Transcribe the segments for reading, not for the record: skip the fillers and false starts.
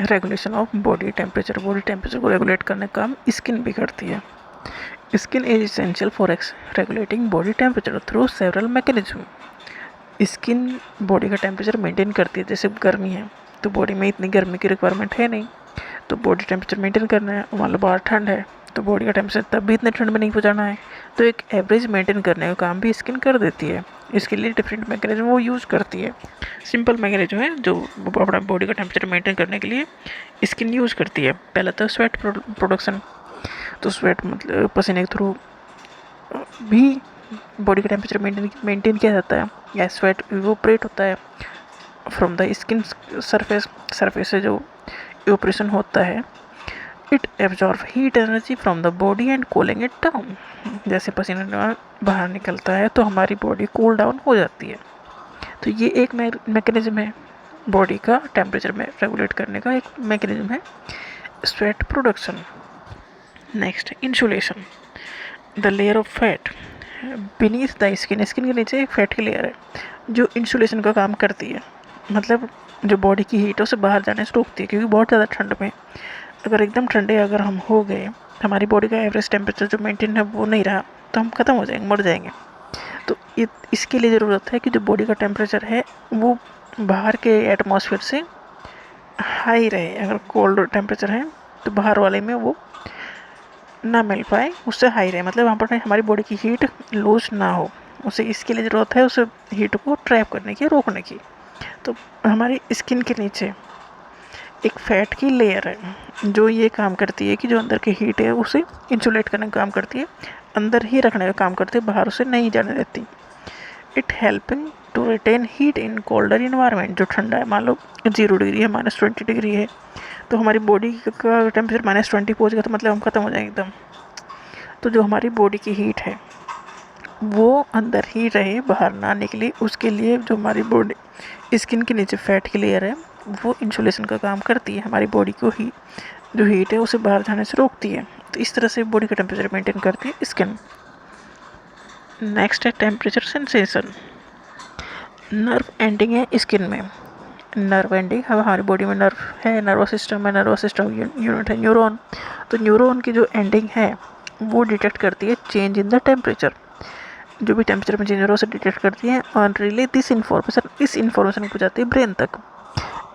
Regulation of body temperature को regulate करने का काम स्किन भी करती है। Skin is essential for regulating body temperature through several mechanism. Skin body का टेम्परेचर मेंटेन करती है। जैसे गर्मी है तो बॉडी में इतनी गर्मी की रिक्वायरमेंट है नहीं, तो बॉडी टेम्परेचर मेंटेन करना है। मान लो बाहर ठंड है तो बॉडी का टेम्परेचर तब भी इतने ठंड में नहीं पहुँचाना है, तो एक एवरेज मेंटेन करने का काम भी स्किन कर देती है। इसके लिए डिफरेंट मैकेनिज्म वो यूज़ करती है। सिंपल मैकेनिज्म है जो अपना बॉडी का टेम्परेचर मेंटेन करने के लिए स्किन यूज़ करती है। पहला तो स्वेट प्रोडक्शन, तो स्वेट मतलब पसीने के थ्रू भी बॉडी का टेम्परेचर मेंटेन किया जाता है, या स्वेट इवोपरेट होता है फ्रॉम द स्किन सरफेस से जो इवोपरेशन होता है। It absorb heat energy from the body and cooling it down. जैसे पसीना बाहर निकलता है तो हमारी बॉडी कूल डाउन हो जाती है। तो ये एक मैकेनिज्म है बॉडी का टेम्परेचर में रेगुलेट करने का, एक मैकेनिज्म है sweat production. Next, insulation. The layer of fat beneath the skin के नीचे एक फैट की लेयर है जो इंसुलेशन का काम करती है। मतलब जो बॉडी की हीट है उसे बाहर जाने से रोकती है, क्योंकि बहुत ज़्यादा ठंड में अगर एकदम ठंडे अगर हम हो गए, हमारी बॉडी का एवरेज टेम्परेचर जो मेंटेन है वो नहीं रहा, तो हम ख़त्म हो जाएंगे, मर जाएंगे। तो इसके लिए ज़रूरत है कि जो बॉडी का टेम्परेचर है वो बाहर के एटमॉस्फेयर से हाई रहे। अगर कोल्ड टेम्परेचर है तो बाहर वाले में वो ना मिल पाए, उससे हाई रहे, मतलब वहाँ पर हमारी बॉडी की हीट लूज ना हो। उसे इसके लिए ज़रूरत है उसे हीट को ट्रैप करने की, रोकने की। तो हमारी स्किन के नीचे एक फैट की लेयर है जो ये काम करती है कि जो अंदर की हीट है उसे इंसुलेट करने का काम करती है, अंदर ही रखने का काम करती है, बाहर उसे नहीं जाने देती। It helping to retain heat in colder environment. जो ठंडा है, मान लो 0 डिग्री है, -20 डिग्री है, तो हमारी बॉडी का टेम्परेचर -20 पहुँच गया तो मतलब हम ख़त्म हो जाएंगे एकदम। तो जो हमारी बॉडी की हीट है वो अंदर ही रहे, बाहर ना निकले, उसके लिए जो हमारी बॉडी स्किन के नीचे फैट की लेयर है वो इंसुलेशन का काम करती है। हमारी बॉडी को ही जो हीट है उसे बाहर जाने से रोकती है। तो इस तरह से बॉडी का टेम्परेचर मेंटेन करती है स्किन। नेक्स्ट है टेम्परेचर सेंसेशन। नर्व एंडिंग है स्किन में। नर्व एंडिंग, हमारी बॉडी में नर्व है, नर्वस सिस्टम यूनिट है न्यूरॉन। तो न्यूरॉन की जो एंडिंग है वो डिटेक्ट करती है चेंज इन द टेम्परेचर। जो भी टेम्परेचर में चेंज हो रहा है उसे डिटेक्ट करती है और रिले दिस इन्फॉर्मेशन, इस इन्फॉर्मेशन को जाती है ब्रेन तक,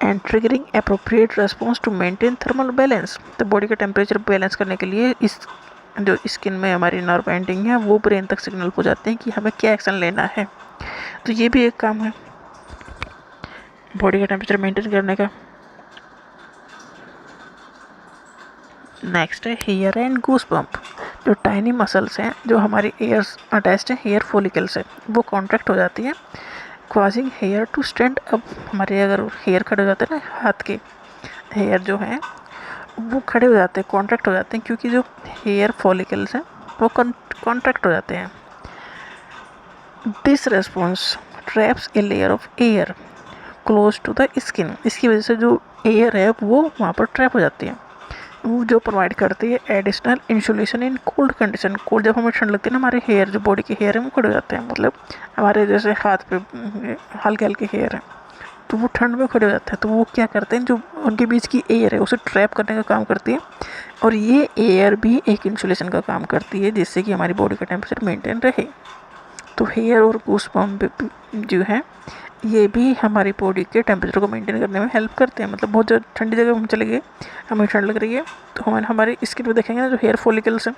and triggering appropriate response to maintain thermal balance. तो बॉडी का टेम्परेचर बैलेंस करने के लिए इस जो स्किन में हमारी नर्व एंडिंग है वो ब्रेन तक सिग्नल पहुँचाते हैं कि हमें क्या एक्शन लेना है। तो ये भी एक काम है बॉडी का टेम्परेचर मेंटेन करने का। नेक्स्ट है हेयर एंड गूस बम्प। जो टाइनी मसल्स हैं जो हमारी एयर्स अटैच्ड है हेयर फॉलिकल से, वो कॉन्ट्रैक्ट हो जाती है, causing hair to stand up. हमारे अगर हेयर खड़े हो जाते हैं ना, हाथ के हेयर जो हैं वो खड़े हो जाते हैं, कॉन्ट्रैक्ट हो जाते हैं, क्योंकि जो हेयर फॉलिकल्स हैं वो कॉन्ट्रैक्ट हो जाते हैं। This response traps a layer of air close to the skin. इसकी वजह से जो एयर है वो वहाँ पर ट्रैप हो जाती है, वो जो प्रोवाइड करती है additional insulation in cold condition. Cold जब हमें ठंड लगती है ना, हमारे हेयर जो बॉडी के हेयर हैं वो खड़े हो जाते हैं, मतलब हमारे जैसे हाथ पे हल्के हल्के हेयर हैं तो वो ठंड में खड़े हो जाते हैं। तो वो क्या करते हैं, जो उनके बीच की एयर है उसे ट्रैप करने का काम करती है, और ये एयर भी एक इंसुलेशन का काम करती है जिससे कि हमारी बॉडी का टेम्परेचर मेंटेन रहे। तो हेयर और गूसबम्प जो है ये भी हमारी बॉडी के टेम्परेचर को मेंटेन करने में हेल्प करते हैं। मतलब बहुत ज़्यादा ठंडी जगह हम चले गए, हमें ठंड लग रही है, तो हमारे स्किन पे देखेंगे ना जो हेयर फॉलिकल्स हैं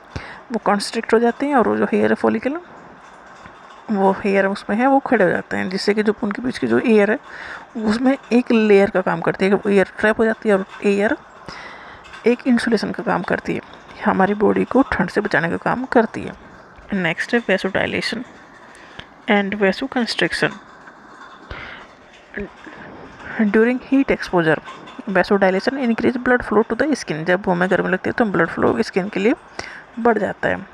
वो कॉन्स्ट्रिक्ट हो जाते हैं, और वो जो हेयर फॉलिकल वो हेयर उसमें है वो खड़े हो जाते हैं, जिससे कि जो उनके बीच की जो एयर है उसमें एक लेयर का काम करती है, एयर ट्रैप हो जाती है, और एयर एक इंसुलेशन का काम करती है, हमारी बॉडी को ठंड से बचाने का काम करती है। नेक्स्ट है vasodilation and vasoconstriction during heat exposure. Vasodilation increase blood flow to the skin. जब हमें गर्मी लगती है तो ब्लड फ्लो स्किन के लिए बढ़ जाता है,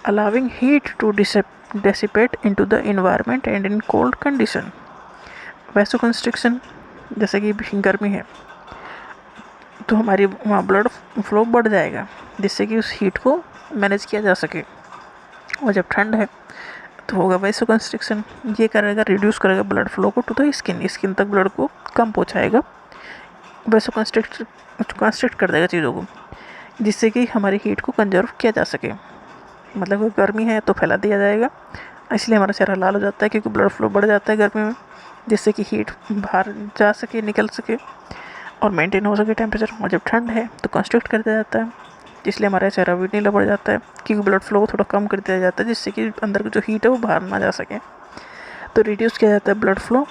allowing heat to dissipate into the environment and in cold condition. Vasoconstriction, जैसे कि गर्मी है तो हमारी वहाँ ब्लड फ्लो बढ़ जाएगा जिससे कि उस हीट को मैनेज किया जा सके, और जब ठंड है तो होगा वेसोकंस्ट्रिक्शन। ये करेगा, रिड्यूस करेगा ब्लड फ्लो को टू द स्किन तक ब्लड को कम पहुँचाएगा, वैसो कंस्ट्रक्ट कर देगा चीज़ों को, जिससे कि हमारी हीट को कंजर्व किया जा सके। मतलब अगर गर्मी है तो फैला दिया जाएगा, इसलिए हमारा चेहरा लाल हो जाता है, क्योंकि ब्लड फ्लो बढ़ जाता है गर्मी में, जिससे कि हीट बाहर जा सके, निकल सके और मेंटेन हो सके टेम्परेचर। और जब ठंड है तो कंस्ट्रक्ट कर दिया जाता है, इसलिए हमारा चेहरा भी नीला पड़ जाता है, क्योंकि ब्लड फ्लो को थोड़ा कम कर दिया जाता है, जिससे कि अंदर की जो हीट है वो बाहर ना जा सके। तो रिड्यूस किया जाता है blood flow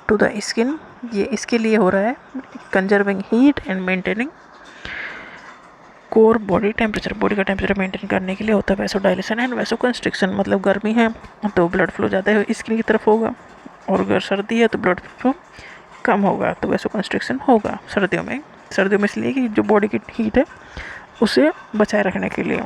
to the skin. ये इसके लिए हो रहा है, conserving heat and maintaining core body temperature. Body का टेम्परेचर मेंटेन करने के लिए होता है vasodilation and vasoconstriction. मतलब गर्मी है तो ब्लड फ्लो ज़्यादा स्किन की तरफ होगा, और अगर सर्दी है तो ब्लड फ्लो कम होगा, तो वैसो कंस्ट्रिक्शन होगा सर्दियों में। सर्दियों में इसलिए कि जो बॉडी की हीट है उसे बचाए रखने के लिए।